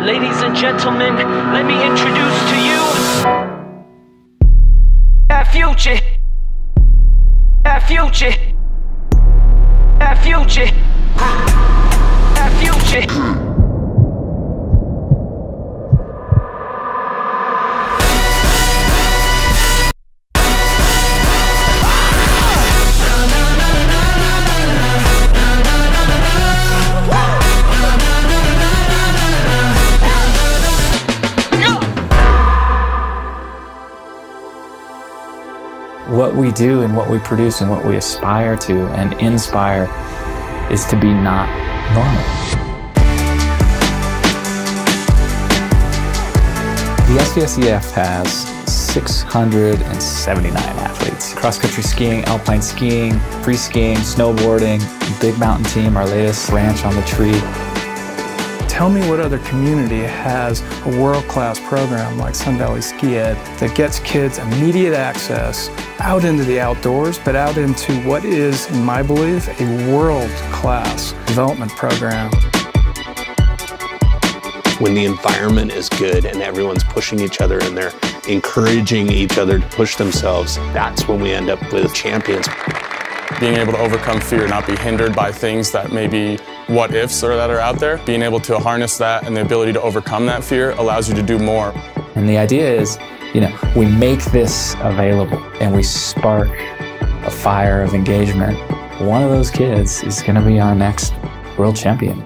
Ladies and gentlemen, let me introduce to you that future. That future. That future. That future. What we do and what we produce and what we aspire to and inspire is to be not normal. The SVSEF has 679 athletes. Cross-country skiing, alpine skiing, free skiing, snowboarding, big mountain team, our latest ranch on the tree. Tell me what other community has a world-class program like Sun Valley Ski Ed that gets kids immediate access out into the outdoors, but out into what is, in my belief, a world-class development program. When the environment is good and everyone's pushing each other and they're encouraging each other to push themselves, that's when we end up with champions. Being able to overcome fear, not be hindered by things that may be what ifs or that are out there. Being able to harness that and the ability to overcome that fear allows you to do more. And the idea is, we make this available and we spark a fire of engagement. One of those kids is going to be our next world champion.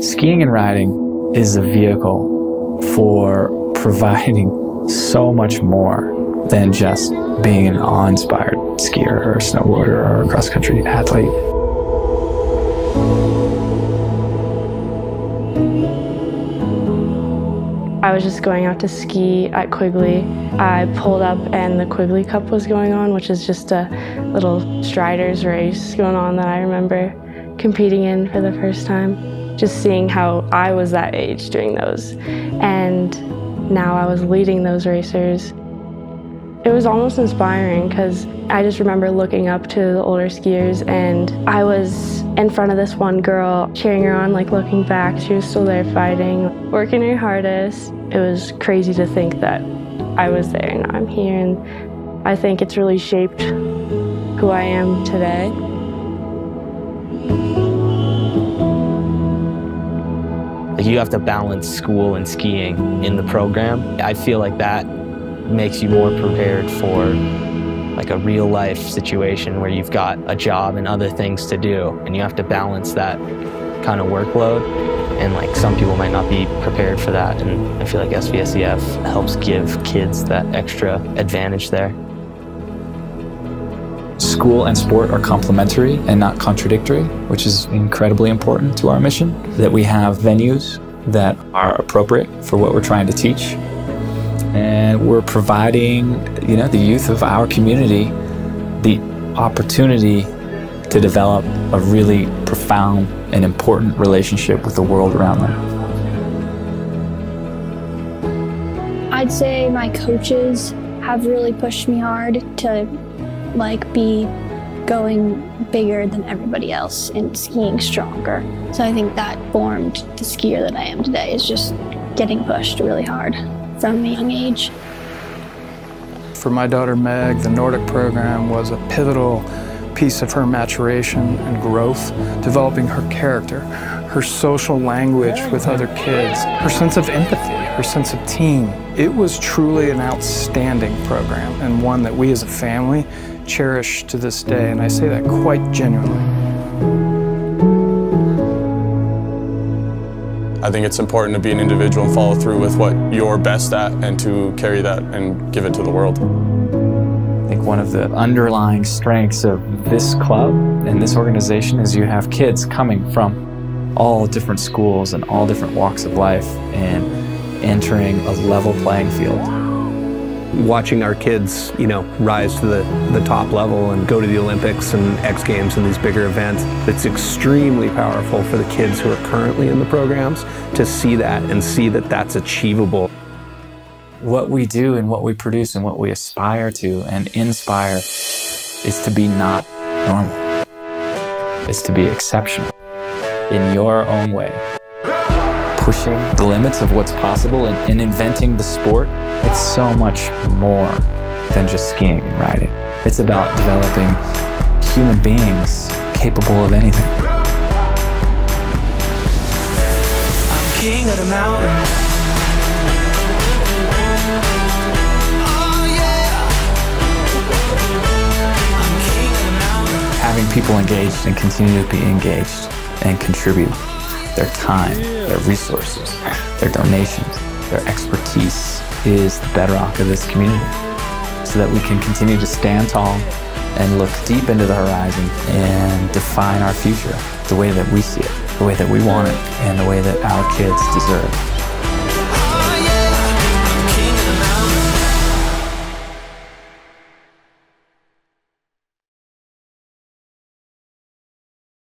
Skiing and riding is a vehicle for providing so much more than just being an awe-inspired skier or snowboarder or cross-country athlete. I was just going out to ski at Quigley. I pulled up and the Quigley Cup was going on, which is just a little striders race going on that I remember competing in for the first time. Just seeing how I was that age doing those, and now I was leading those racers. It was almost inspiring because I just remember looking up to the older skiers, and I was in front of this one girl, cheering her on, like looking back. She was still there fighting, working her hardest. It was crazy to think that I was there and I'm here, and I think it's really shaped who I am today. You have to balance school and skiing in the program. I feel like that makes you more prepared for like a real life situation where you've got a job and other things to do, and you have to balance that kind of workload, and like some people might not be prepared for that, and I feel like SVSEF helps give kids that extra advantage there. School and sport are complementary and not contradictory, which is incredibly important to our mission, that we have venues that are appropriate for what we're trying to teach. And we're providing, the youth of our community the opportunity to develop a really profound and important relationship with the world around them. I'd say my coaches have really pushed me hard to be going bigger than everybody else and skiing stronger. So I think that formed the skier that I am today, is just getting pushed really hard from a young age. For my daughter Meg, the Nordic program was a pivotal piece of her maturation and growth, developing her character, her social language with other kids, her sense of empathy, her sense of team. It was truly an outstanding program, and one that we as a family cherish to this day, and I say that quite genuinely. I think it's important to be an individual and follow through with what you're best at and to carry that and give it to the world. I think one of the underlying strengths of this club and this organization is you have kids coming from all different schools and all different walks of life and entering a level playing field. Watching our kids, rise to the top level and go to the Olympics and X Games and these bigger events, it's extremely powerful for the kids who are currently in the programs to see that and see that that's achievable. What we do and what we produce and what we aspire to and inspire is to be not normal. It's to be exceptional. in your own way. Pushing the limits of what's possible and inventing the sport, it's so much more than just skiing and riding. It's about developing human beings capable of anything. I'm king of the mountain. Having people engaged and continue to be engaged and contribute their time, their resources, their donations, their expertise is the bedrock of this community, so that we can continue to stand tall and look deep into the horizon and define our future the way that we see it, the way that we want it, and the way that our kids deserve.